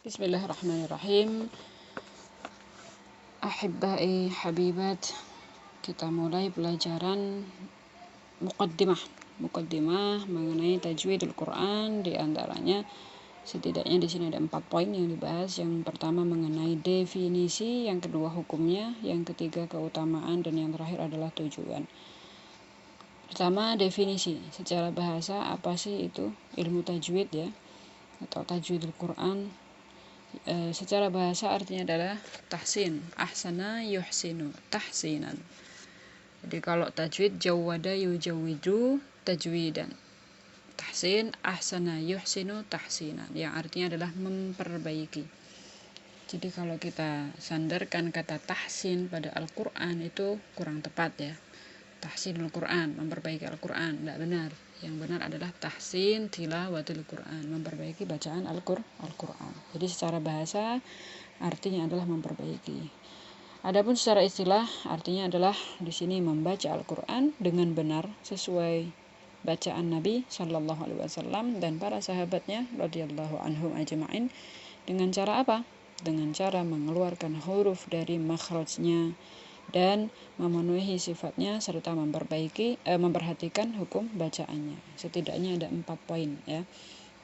Bismillahirrahmanirrahim. Ahibbai habibat, kita mulai pelajaran muqaddimah mengenai tajwidul Quran. Di antaranya setidaknya di sini ada 4 poin yang dibahas. Yang pertama mengenai definisi, yang kedua hukumnya, yang ketiga keutamaan, dan yang terakhir adalah tujuan. Pertama, definisi. Secara bahasa, apa sih itu ilmu tajwid ya, atau tajwidul Quran? Secara bahasa artinya adalah tahsin, ahsana yuhsinu, tahsinan. Jadi kalau tajwid, jawwada yujawwidu tajwidan. Tahsin, ahsana yuhsinu tahsinan, yang artinya adalah memperbaiki. Jadi kalau kita sandarkan kata tahsin pada Al-Quran itu kurang tepat ya. Tahsinul Quran, memperbaiki Al-Quran, tidak benar. Yang benar adalah tahsin tilawatil Quran, memperbaiki bacaan Al-Quran. Jadi secara bahasa artinya adalah memperbaiki. Adapun secara istilah artinya adalah di sini membaca Al-Quran dengan benar sesuai bacaan Nabi Shallallahu Alaihi Wasallam dan para sahabatnya radhiyallahu anhum ajma'in. Dengan cara apa? Dengan cara mengeluarkan huruf dari makhrajnya dan memenuhi sifatnya serta memperhatikan hukum bacaannya. Setidaknya ada 4 poin ya.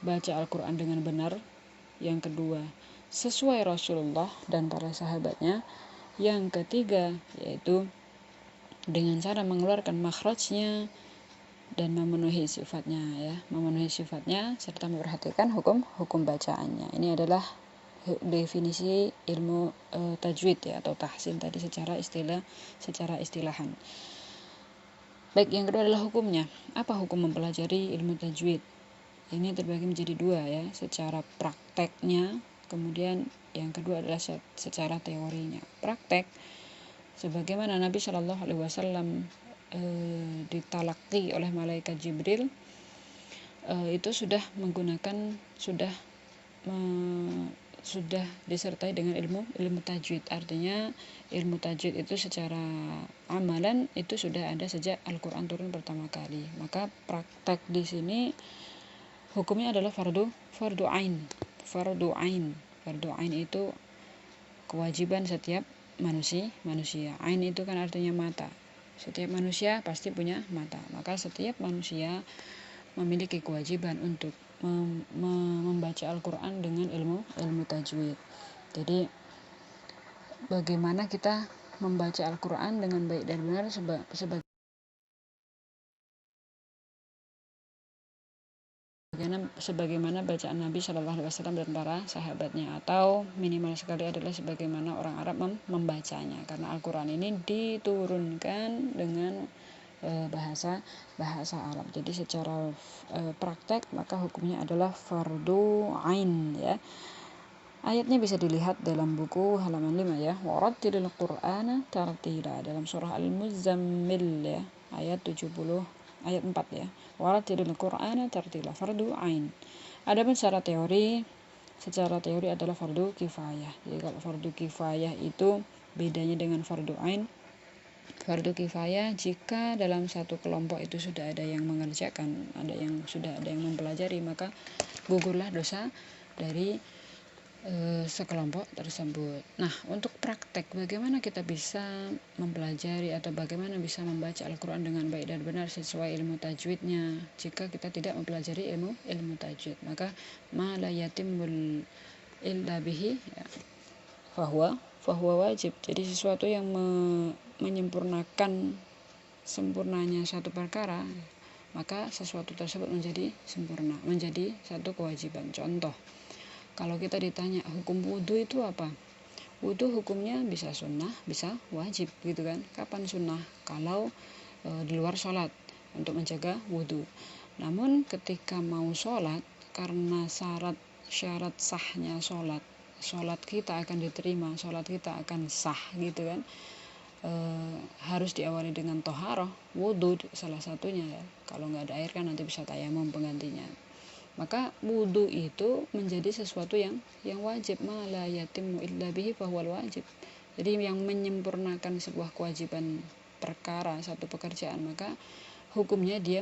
Baca Al-Quran dengan benar. Yang kedua, sesuai Rasulullah dan para sahabatnya. Yang ketiga, yaitu dengan cara mengeluarkan makhrajnya dan memenuhi sifatnya ya, serta memperhatikan hukum bacaannya. Ini adalah definisi ilmu tajwid ya, atau tahsin tadi secara istilahan. Baik, yang kedua adalah hukumnya. Apa hukum mempelajari ilmu tajwid? Ini terbagi menjadi 2 ya, secara prakteknya, kemudian yang kedua adalah secara teorinya. Praktek, sebagaimana Nabi Shallallahu Alaihi Wasallam ditalaki oleh malaikat Jibril, itu sudah disertai dengan ilmu tajwid. Artinya ilmu tajwid itu secara amalan itu sudah ada sejak Al-Quran turun pertama kali. Maka praktek di sini hukumnya adalah fardu ain. Fardu ain itu kewajiban setiap manusia. Ain itu kan artinya mata. Setiap manusia pasti punya mata. Maka setiap manusia memiliki kewajiban untuk membaca Al-Quran dengan ilmu tajwid. Jadi bagaimana kita membaca Al-Quran dengan baik dan benar sebagaimana bacaan Nabi Shallallahu Alaihi Wasallam dan para sahabatnya, atau minimal sekali adalah sebagaimana orang Arab membacanya, karena Al-Quran ini diturunkan dengan bahasa Arab. Jadi secara praktek maka hukumnya adalah fardu ain ya. Ayatnya bisa dilihat dalam buku halaman 5 ya. Warattilil Qur'ana tartila, dalam surah Al-Muzammil ya, ayat 4 ya. Warattilil Qur'ana tartila, fardu ain. Adapun secara teori adalah fardu kifayah. Jadi kalau fardu kifayah itu bedanya dengan fardu ain. Fardu kifayah jika dalam satu kelompok itu sudah ada yang mengerjakan, ada yang mempelajari, maka gugurlah dosa dari sekelompok tersebut. Nah, untuk praktek bagaimana kita bisa mempelajari atau bagaimana bisa membaca Al-Quran dengan baik dan benar sesuai ilmu tajwidnya jika kita tidak mempelajari ilmu tajwid? Maka ma la yatimul illa bihi ya, fahuwa wajib. Jadi sesuatu yang menyempurnakan sempurnanya satu perkara, maka sesuatu tersebut menjadi sempurna, menjadi satu kewajiban. Contoh, kalau kita ditanya hukum wudhu itu apa? Wudhu hukumnya bisa sunnah, bisa wajib gitu kan. Kapan sunnah? Kalau di luar sholat untuk menjaga wudhu. Namun ketika mau sholat, karena syarat sahnya sholat kita akan diterima, sholat kita akan sah gitu kan, harus diawali dengan toharoh, wudhu salah satunya ya. Kalau nggak ada air kan nanti bisa tayamum penggantinya. Maka wudhu itu menjadi sesuatu yang wajib. Ma la yatimmu illa bihi fahuwal wajib. Jadi yang menyempurnakan sebuah kewajiban perkara, satu pekerjaan, maka hukumnya dia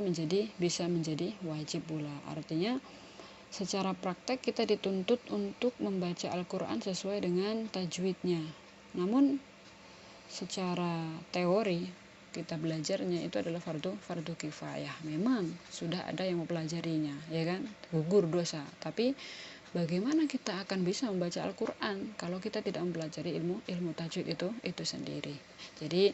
bisa menjadi wajib pula. Artinya secara praktek kita dituntut untuk membaca Al-Quran sesuai dengan tajwidnya. Namun secara teori kita belajarnya itu adalah fardu kifayah. Memang sudah ada yang mempelajarinya, ya kan, gugur dosa. Tapi bagaimana kita akan bisa membaca Al-Quran kalau kita tidak mempelajari ilmu tajwid itu sendiri. Jadi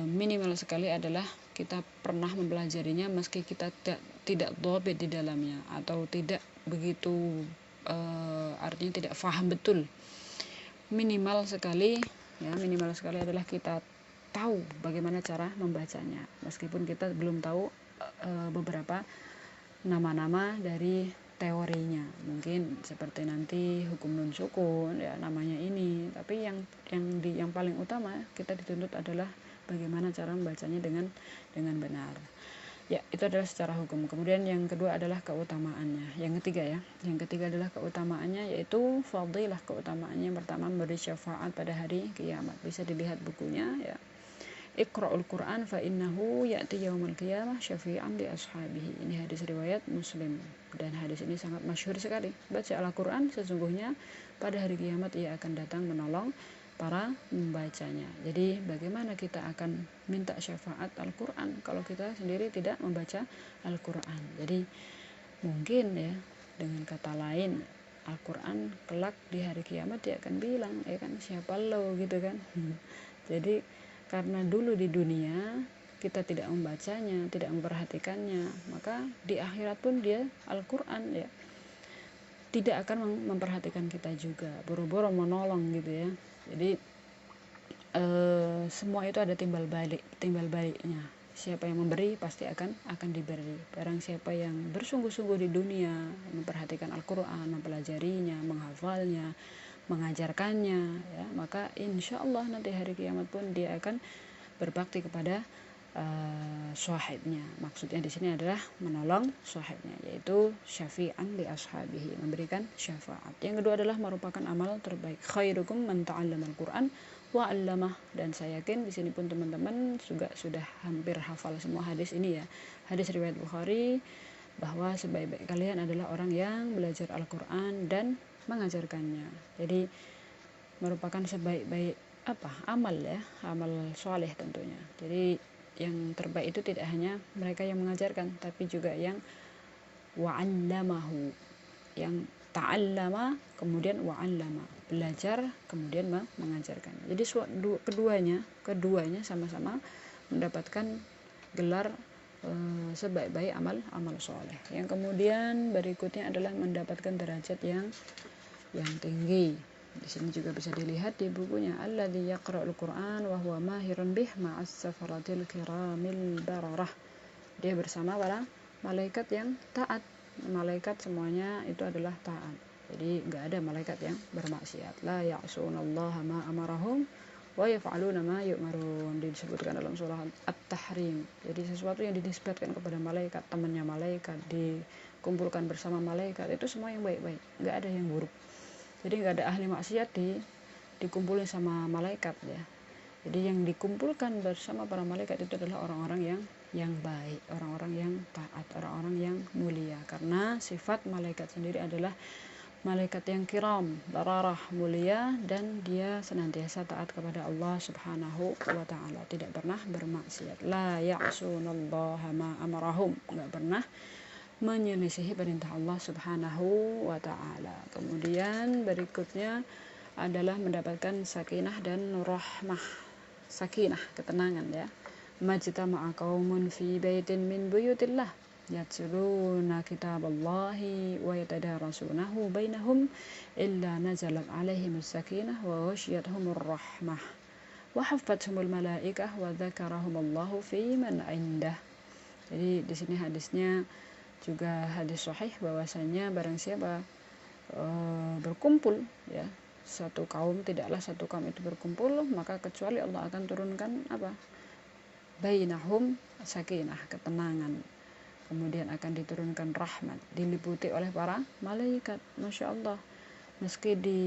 minimal sekali adalah kita pernah mempelajarinya meski kita tidak dhabit di dalamnya atau tidak begitu artinya tidak paham betul. Minimal sekali adalah kita tahu bagaimana cara membacanya, meskipun kita belum tahu beberapa nama-nama dari teorinya, mungkin seperti nanti hukum nun sukun ya namanya ini, tapi yang paling utama kita dituntut adalah bagaimana cara membacanya dengan benar. Ya, itu adalah secara hukum. Kemudian yang kedua adalah keutamaannya. Yang ketiga adalah keutamaannya, yaitu fadilah. Keutamaannya yang pertama memberi syafaat pada hari kiamat. Bisa dilihat bukunya ya. Iqra'ul Qur'an fa innahu ya'ti yaumil qiyamah syafi'an li ashabihi. Ini hadis riwayat Muslim dan hadis ini sangat masyhur sekali. Baca Al-Qur'an, sesungguhnya pada hari kiamat ia akan datang menolong para membacanya. Jadi bagaimana kita akan minta syafaat Al-Qur'an kalau kita sendiri tidak membaca Al-Qur'an. Jadi mungkin ya, dengan kata lain, Al-Qur'an kelak di hari kiamat dia akan bilang, ya kan, siapa lo gitu kan. Jadi karena dulu di dunia kita tidak membacanya, tidak memperhatikannya, maka di akhirat pun dia Al-Qur'an ya tidak akan memperhatikan kita juga, boro-boro menolong gitu ya. Jadi semua itu ada timbal baliknya. Siapa yang memberi pasti akan diberi. Barang siapa yang bersungguh-sungguh di dunia memperhatikan Al-Qur'an, mempelajarinya, menghafalnya, mengajarkannya ya, maka insya Allah nanti hari kiamat pun dia akan berbakti kepada sahibnya. Maksudnya di sini adalah menolong sahibnya, yaitu syafi'an li ashabihi, memberikan syafaat. Yang kedua adalah merupakan amal terbaik. Khairukum man ta'allama al-Qur'an wa 'allamah. Dan saya yakin di sini pun teman-teman juga sudah hampir hafal semua hadis ini ya. Hadis riwayat Bukhari bahwa sebaik-baik kalian adalah orang yang belajar Al-Qur'an dan mengajarkannya. Jadi merupakan sebaik-baik amal ya, amal soleh tentunya. Jadi yang terbaik itu tidak hanya mereka yang mengajarkan, tapi juga yang wa'allamahu, yang ta'allama kemudian wa'allama, belajar kemudian mengajarkan. Jadi keduanya sama-sama mendapatkan gelar sebaik-baik amal soleh. Yang kemudian berikutnya adalah mendapatkan derajat yang tinggi. Di sini juga bisa dilihat di bukunya, alladzi yaqra'ul Qur'an wa huwa mahirun bih ma'as safaratil kiramil bararah. Dia bersama para malaikat yang taat. Malaikat semuanya itu adalah taat. Jadi enggak ada malaikat yang bermaksiat. La ya'sunallaha ma amarahum wa yaf'aluna ma yu'marun. Disebutkan dalam surah At-Tahrim. Jadi sesuatu yang dinisbatkan kepada malaikat, temannya malaikat, dikumpulkan bersama malaikat, itu semua yang baik-baik. Enggak ada yang buruk. Jadi nggak ada ahli maksiat dikumpulin sama malaikat ya. Jadi yang dikumpulkan bersama para malaikat itu adalah orang-orang yang baik, orang-orang yang taat, orang-orang yang mulia. Karena sifat malaikat sendiri adalah malaikat yang kiram, bararah, mulia, dan dia senantiasa taat kepada Allah Subhanahu wa ta'ala, tidak pernah bermaksiat. La ya'sunallaha ma amarahum, nggak pernah menyelisihi perintah Allah Subhanahu wa ta'ala. Kemudian berikutnya adalah mendapatkan sakinah dan rahmah. Sakinah, ketenangan ya. Majtama'a qaumun fi baitin min buyutillah yatluna kitaballahi wa yatadarasunahu bainahum illa nazalat alaihimus sakinah wa ghasyiyatuhumur rahmah wa haffathumul malaikah wa dzakarahumullahu fi man indah. Jadi di sini hadisnya juga hadis sahih bahwasanya barang siapa berkumpul ya, satu kaum, tidaklah satu kaum itu berkumpul maka kecuali Allah akan turunkan bainahum sakinah, ketenangan, kemudian akan diturunkan rahmat, diliputi oleh para malaikat. Masya Allah, meski di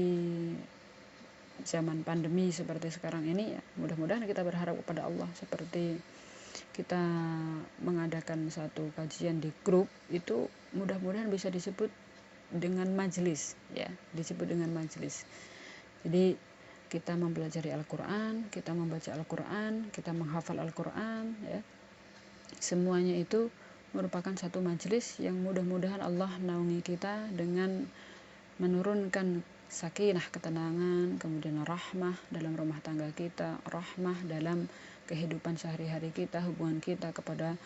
zaman pandemi seperti sekarang ini ya, mudah-mudahan kita berharap kepada Allah seperti kita mengadakan satu kajian di grup, itu mudah-mudahan bisa disebut dengan majelis ya, disebut dengan majelis. Jadi kita mempelajari Al-Quran, kita membaca Al-Quran, kita menghafal Al-Quran ya. Semuanya itu merupakan satu majelis yang mudah-mudahan Allah naungi kita dengan menurunkan sakinah, ketenangan, kemudian rahmah dalam rumah tangga kita, rahmah dalam kehidupan sehari-hari kita, hubungan kita kepada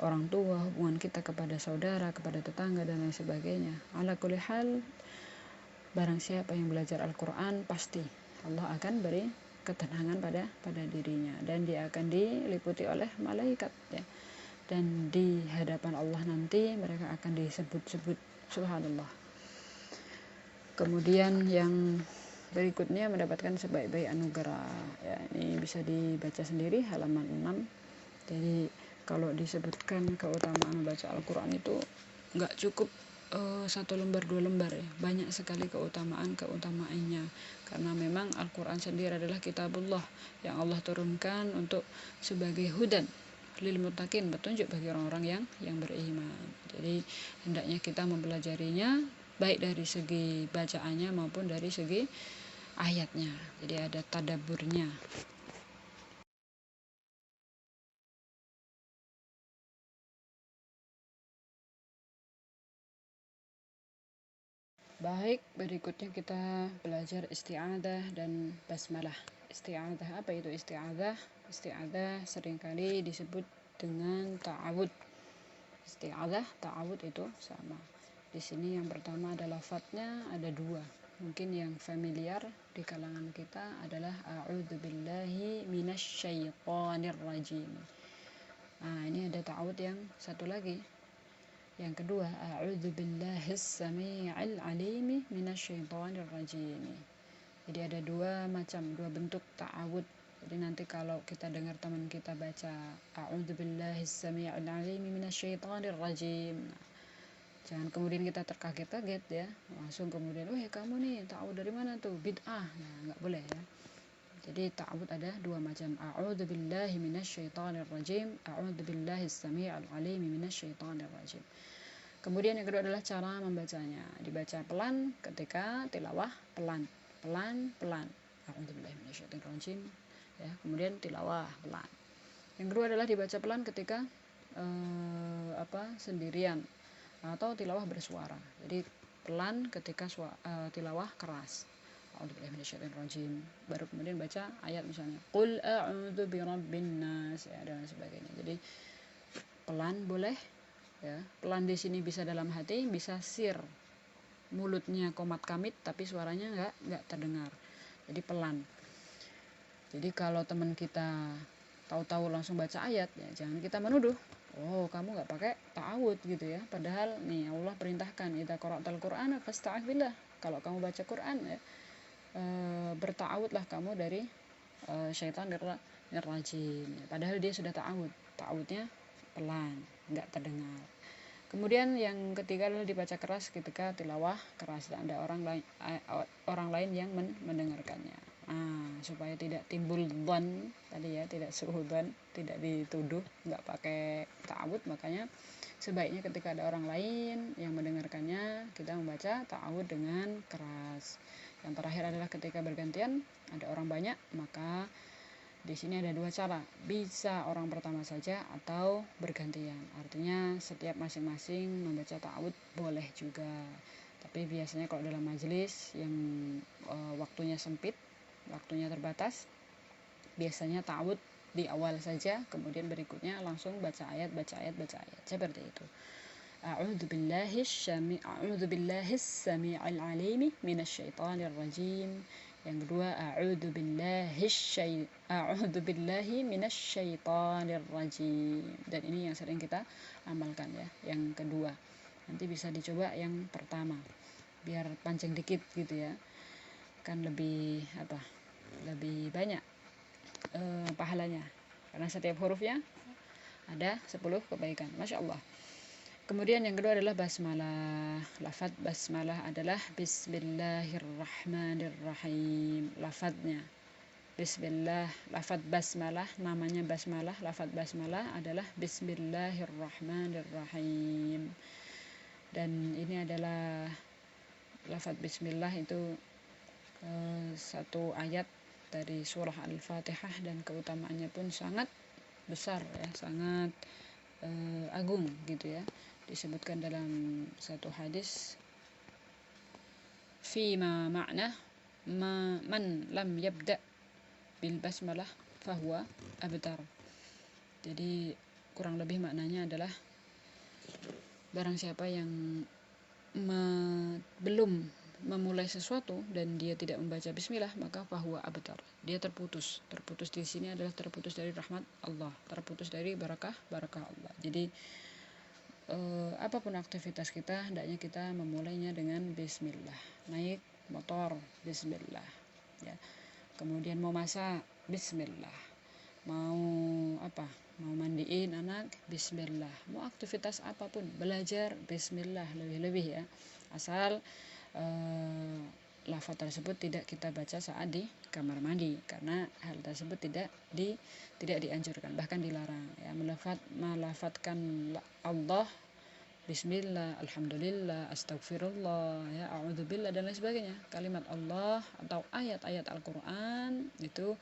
orang tua, hubungan kita kepada saudara, kepada tetangga, dan lain sebagainya. Ala kulli hal, barang siapa yang belajar Al-Quran, pasti Allah akan beri ketenangan pada dirinya, dan dia akan diliputi oleh malaikat ya. Dan di hadapan Allah nanti mereka akan disebut-sebut, subhanallah. Kemudian yang berikutnya mendapatkan sebaik-baik anugerah ya, ini bisa dibaca sendiri halaman 6. Jadi kalau disebutkan keutamaan membaca Al-Quran itu nggak cukup 1 lembar 2 lembar ya, banyak sekali keutamaannya, karena memang Al-Quran sendiri adalah kitabullah yang Allah turunkan untuk sebagai hudan lil muttaqin, petunjuk bagi orang-orang yang beriman. Jadi hendaknya kita mempelajarinya baik dari segi bacaannya maupun dari segi ayatnya, jadi ada tadaburnya. Baik, berikutnya kita belajar isti'adzah dan basmalah. Isti'adzah, apa itu isti'adzah? Isti'adzah seringkali disebut dengan ta'awud. Isti'adzah, ta'awud itu sama. Di sini yang pertama ada lafadznya, ada 2. Mungkin yang familiar di kalangan kita adalah a'udzubillahi minasyaitonir rajim. Nah, ini ada ta'awud yang satu lagi. Yang kedua, a'udzubillahis samii'il 'aliim minasyaitonir rajim. Jadi ada 2 bentuk ta'awud. Jadi nanti kalau kita dengar teman kita baca a'udzubillahis samii'il 'aliim minasyaitonir rajim, jangan kemudian kita terkaget-kaget ya, langsung kemudian, "Wah, kamu nih ta'awud dari mana tuh? Bid'ah." Nah, enggak boleh ya. Jadi ta'awud ada 2 macam. A'udzubillahi minasyaitonir rajim, a'udzubillahis samii'il 'aliim minasyaitonir rajim. Kemudian yang kedua adalah cara membacanya. Dibaca pelan ketika tilawah, pelan-pelan. A'udzubillahi minasyaitonir rajim ya. Kemudian tilawah pelan. Yang kedua adalah dibaca pelan ketika sendirian atau tilawah bersuara. Jadi pelan ketika tilawah keras. A'udzubillahi minasyaitonir rajim. Baru kemudian baca ayat misalnya qul a'udzu birabbin nas ya, dan sebagainya. Jadi pelan boleh ya. Pelan di sini bisa dalam hati, bisa sir, mulutnya komat kamit tapi suaranya nggak terdengar, jadi pelan. Jadi kalau teman kita tahu-tahu langsung baca ayat ya, jangan kita menuduh, oh kamu nggak pakai ta'awud gitu ya, padahal nih Allah perintahkan idza qara'tal qur'ana fasta'idz billah, kalau kamu baca Quran ya, berta'awudlah kamu dari syaitanir rajim, padahal dia sudah ta'awudnya pelan, nggak terdengar. Kemudian yang ketiga adalah dibaca keras ketika tilawah keras, dan ada orang lain yang mendengarkannya. Supaya tidak timbul dhon tadi ya, tidak suhudzon, tidak dituduh nggak pakai ta'awud, makanya sebaiknya ketika ada orang lain yang mendengarkannya, kita membaca ta'awud dengan keras. Yang terakhir adalah ketika bergantian ada orang banyak, maka di sini ada 2 cara, bisa orang pertama saja atau bergantian. Artinya setiap masing-masing membaca ta'awud boleh juga. Tapi biasanya kalau dalam majelis yang waktunya sempit, waktunya terbatas, biasanya ta'awud di awal saja, kemudian berikutnya langsung baca ayat. Seperti itu. A'udzubillahi samii'il 'aliim minasyaitonir rajim. Yang kedua, a'udzubillahi minasyaitonir rajim. Dan ini yang sering kita amalkan ya, yang kedua. Nanti bisa dicoba yang pertama, biar panjang dikit gitu ya, kan lebih banyak pahalanya, karena setiap hurufnya ada 10 kebaikan, Masya Allah. Kemudian yang kedua adalah basmalah. Lafaz basmalah adalah bismillahirrahmanirrahim, lafaznya Bismillah, lafadz basmalah, namanya basmalah, lafadz basmalah adalah Bismillahirrahmanirrahim. Dan ini adalah lafadz bismillah itu satu ayat dari surah Al-Fatihah, dan keutamaannya pun sangat besar ya, sangat agung gitu ya. Disebutkan dalam satu hadis, fima ma'na man lam yabda bil basmalah fahuwa abtar. Jadi kurang lebih maknanya adalah barang siapa yang belum memulai sesuatu dan dia tidak membaca bismillah, maka fahuwa abtar. Dia terputus. Terputus di sini adalah terputus dari rahmat Allah, terputus dari barakah Allah. Jadi apapun aktivitas kita, hendaknya kita memulainya dengan bismillah. Naik motor, bismillah ya. Kemudian mau masak, bismillah. Mau mau mandiin anak, bismillah. Mau aktivitas apapun, belajar, bismillah, lebih-lebih ya. Asal lafaz tersebut tidak kita baca saat di kamar mandi, karena hal tersebut tidak dianjurkan, bahkan dilarang ya. Melafadzkan Allah, bismillah, alhamdulillah, astagfirullah ya, a'udzubillah dan lain sebagainya, kalimat Allah atau ayat-ayat Al-Quran itu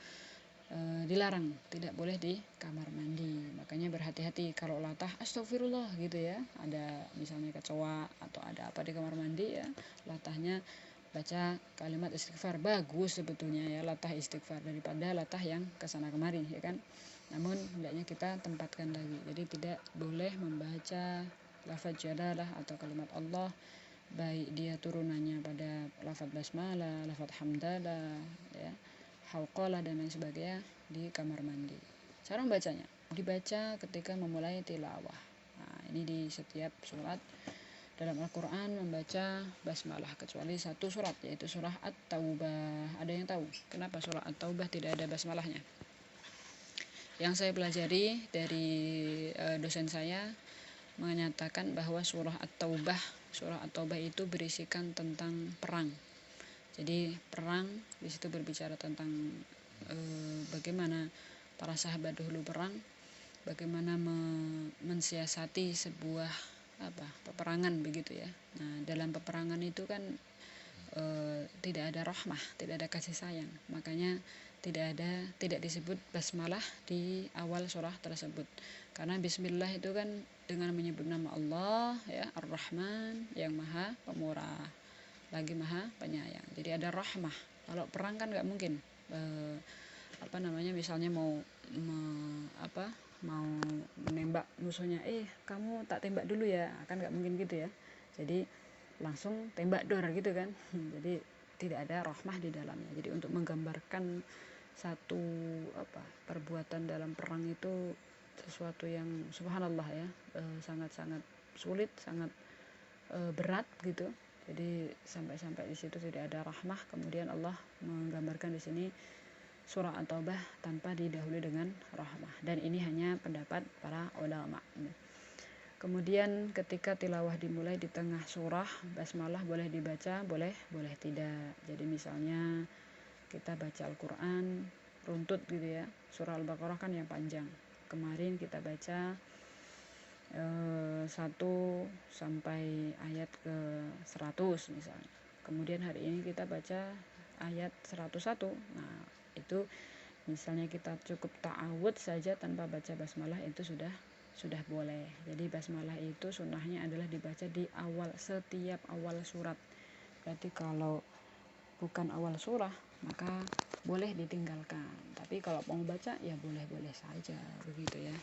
dilarang, tidak boleh di kamar mandi. Makanya berhati-hati kalau latah astagfirullah gitu ya, ada misalnya kecoa atau ada apa di kamar mandi ya, latahnya baca kalimat istighfar. Bagus sebetulnya ya latah istighfar daripada latah yang kesana kemari ya kan. Namun hendaknya kita tempatkan lagi, jadi tidak boleh membaca lafaz jalalah atau kalimat Allah, baik dia turunannya pada lafaz basmalah, lafaz hamdalah ya, hauqalah dan lain sebagainya di kamar mandi. Cara membacanya, dibaca ketika memulai tilawah. Nah, ini di setiap surat dalam Al-Quran membaca basmalah, kecuali satu surat, yaitu surah At-Taubah. Ada yang tahu kenapa surah At-Taubah tidak ada basmalahnya? Yang saya pelajari dari dosen saya menyatakan bahwa surah At-Taubah itu berisikan tentang perang. Jadi perang di situ berbicara tentang bagaimana para sahabat dahulu perang, bagaimana mensiasati sebuah peperangan begitu ya. Nah, dalam peperangan itu kan tidak ada rahmah, tidak ada kasih sayang. Makanya tidak disebut basmalah di awal surah tersebut. Karena bismillah itu kan dengan menyebut nama Allah ya, Ar-Rahman, yang Maha Pemurah, lagi Maha Penyayang. Jadi ada rahmah. Kalau perang kan nggak mungkin misalnya mau menembak musuhnya, kamu tak tembak dulu ya, kan nggak mungkin gitu ya. Jadi langsung tembak dor gitu kan. Jadi tidak ada rahmah di dalamnya. Jadi untuk menggambarkan satu perbuatan dalam perang itu sesuatu yang subhanallah ya, sangat-sangat sulit, sangat berat gitu. Jadi sampai di situ tidak ada rahmah. Kemudian Allah menggambarkan di sini surah At-Taubah tanpa didahului dengan rahmah. Dan ini hanya pendapat para ulama. Kemudian ketika tilawah dimulai di tengah surah, basmalah boleh dibaca, boleh tidak. Jadi misalnya kita baca Al-Quran runtut gitu ya, surah Al-Baqarah kan yang panjang. Kemarin kita baca 1 sampai ayat ke 100 misalnya. Kemudian hari ini kita baca ayat 101. Nah, itu misalnya kita cukup ta'awud saja tanpa baca basmalah, itu sudah boleh. Jadi basmalah itu sunnahnya adalah dibaca di setiap awal surat. Berarti kalau bukan awal surah maka boleh ditinggalkan. Tapi kalau mau baca ya boleh-boleh saja begitu ya.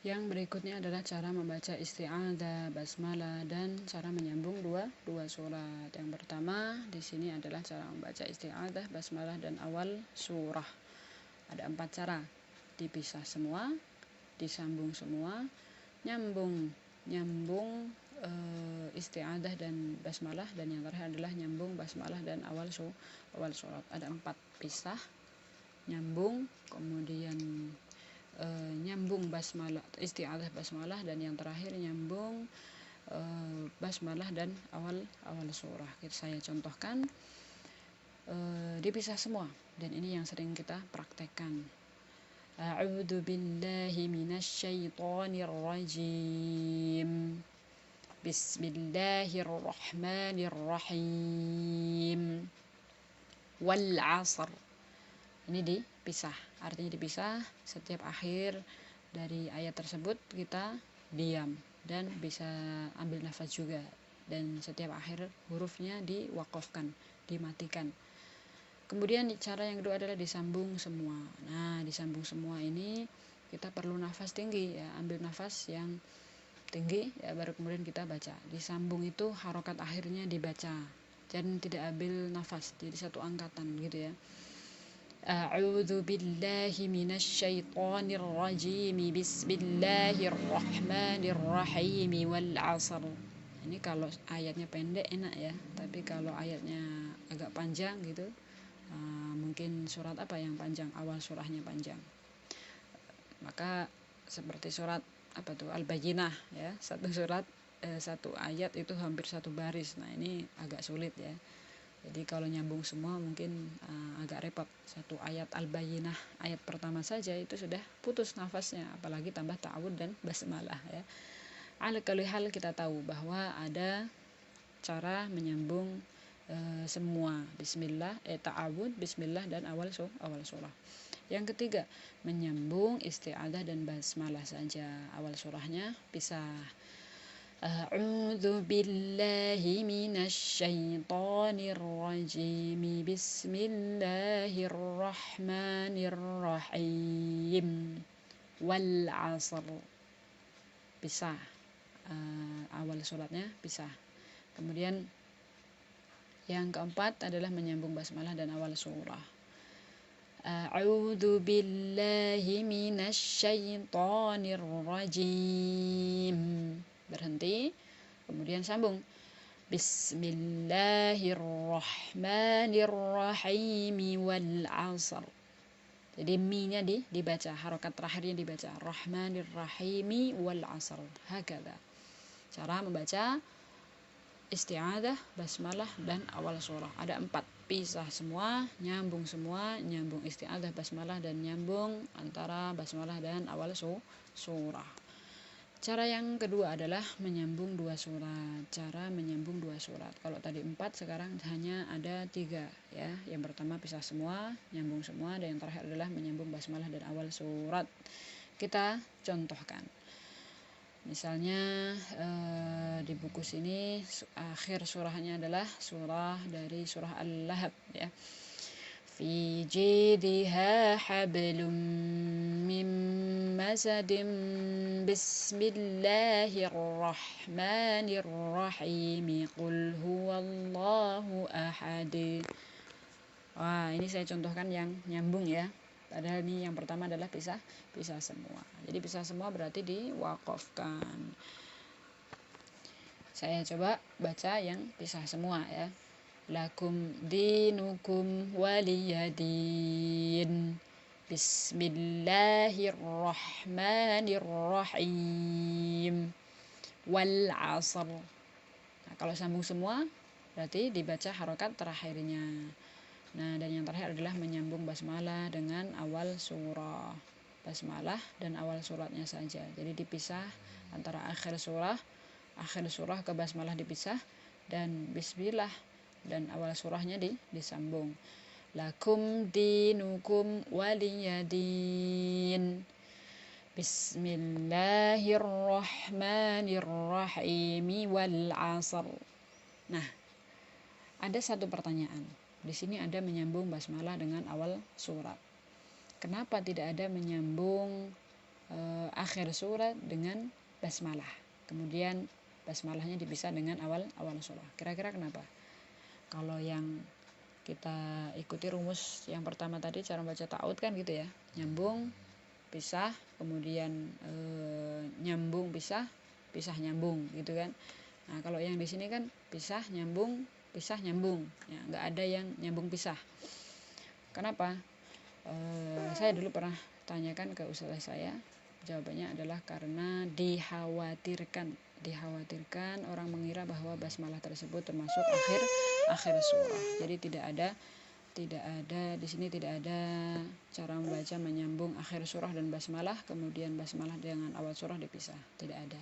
Yang berikutnya adalah cara membaca isti'adzah, basmalah, dan cara menyambung dua surat. Yang pertama di sini adalah cara membaca isti'adzah, basmalah, dan awal surah. Ada 4 cara, dipisah semua, disambung semua, nyambung isti'adzah dan basmalah, dan yang terakhir adalah nyambung basmalah dan awal surat. Ada 4, pisah, nyambung, kemudian nyambung basmalah, isti'adzah, basmalah, dan yang terakhir nyambung basmalah dan awal surah. Saya contohkan, dipisah semua, dan ini yang sering kita praktekkan. A'udzu billahi minasyaitonir rajim. Bismillahirrahmanirrahim. Wal 'asr. Ini dipisah, artinya dipisah. Setiap akhir dari ayat tersebut kita diam dan bisa ambil nafas juga, dan setiap akhir hurufnya diwaqafkan, dimatikan. Kemudian cara yang kedua adalah disambung semua. Nah, disambung semua ini kita perlu nafas tinggi ya, ambil nafas yang tinggi ya, baru kemudian kita baca. Disambung itu harokat akhirnya dibaca dan tidak ambil nafas, jadi satu angkatan gitu ya. A'udzu billahi minasyaitonir rajim. Bismillahirrahmanirrahim. Wal 'asr. Ini kalau ayatnya pendek enak ya, tapi kalau ayatnya agak panjang gitu, mungkin surat apa yang panjang, awal surahnya panjang, maka seperti surat apa tuh, Al-Bayyinah ya, satu surat satu ayat itu hampir satu baris. Nah, ini agak sulit ya. Jadi kalau nyambung semua mungkin agak repot. Satu ayat Al-Bayyinah, ayat pertama saja itu sudah putus nafasnya, apalagi tambah ta'awud dan basmalah ya. Ala kulli hal kita tahu bahwa ada cara menyambung semua bismillah, ta'awud, bismillah dan awal surah. Yang ketiga, menyambung isti'adzah dan basmalah saja. Awal surahnya pisah. A'udzu billahi minasyaitonir rajim. Bismillahirrahmanirrahim. Wal 'asr. Pisah. Awal suratnya pisah. Kemudian yang keempat adalah menyambung basmalah dan awal surah. A'udzu billahi minasyaitonir rajim. Berhenti, kemudian sambung. Bismillahirrahmanirrahim. Wal 'asr. Jadi mi-nya dibaca, harokat terakhirnya dibaca. Rahmanirrahimi wal 'asr. Hakadha. Cara membaca isti'adzah, basmalah dan awal surah. Ada 4. Pisah semua, nyambung isti'adzah, basmalah, dan nyambung antara basmalah dan awal surah. Cara yang kedua adalah menyambung 2 surat. Cara menyambung 2 surat. Kalau tadi 4, sekarang hanya ada 3 ya. Yang pertama pisah semua, nyambung semua, dan yang terakhir adalah menyambung basmalah dan awal surat. Kita contohkan. Misalnya di buku sini akhir surahnya adalah surah dari surah Al-Lahab ya. Fi jidha hablum min masadin. Bismillahirrahmanirrahim. Qul huwallahu ahad. Wah, ini saya contohkan yang nyambung ya. Padahal ini yang pertama adalah pisah semua. Jadi pisah semua berarti diwaqafkan. Saya coba baca yang pisah semua ya. Lakum dinukum waliyadin. Bismillahirrahmanirrahim. Wal 'asr. Nah, kalau sambung semua berarti dibaca harokat terakhirnya. Nah, dan yang terakhir adalah menyambung basmalah dengan awal surah. Basmalah dan awal suratnya saja. Jadi dipisah antara akhir surah ke basmalah dipisah, dan bismillah dan awal surahnya disambung. Lakum dinukum waliyadin. Bismillahirrahmanirrahim. Wal 'asr. Nah, ada satu pertanyaan. Di sini ada menyambung basmalah dengan awal surat. Kenapa tidak ada menyambung akhir surat dengan basmalah? Kemudian basmalahnya dipisah dengan awal surah. Kira-kira kenapa? Kalau yang kita ikuti rumus yang pertama tadi, cara baca ta'awud kan gitu ya. Nyambung, pisah, kemudian nyambung, pisah nyambung gitu kan. Nah, kalau yang di sini kan pisah nyambung ya, nggak ada yang nyambung pisah. Kenapa? Saya dulu pernah tanyakan ke ustazah saya. Jawabannya adalah karena dikhawatirkan dikhawatirkan orang mengira bahwa basmalah tersebut termasuk akhir surah. Jadi tidak ada di sini, tidak ada cara membaca menyambung akhir surah dan basmalah, kemudian basmalah dengan awal surah dipisah, tidak ada.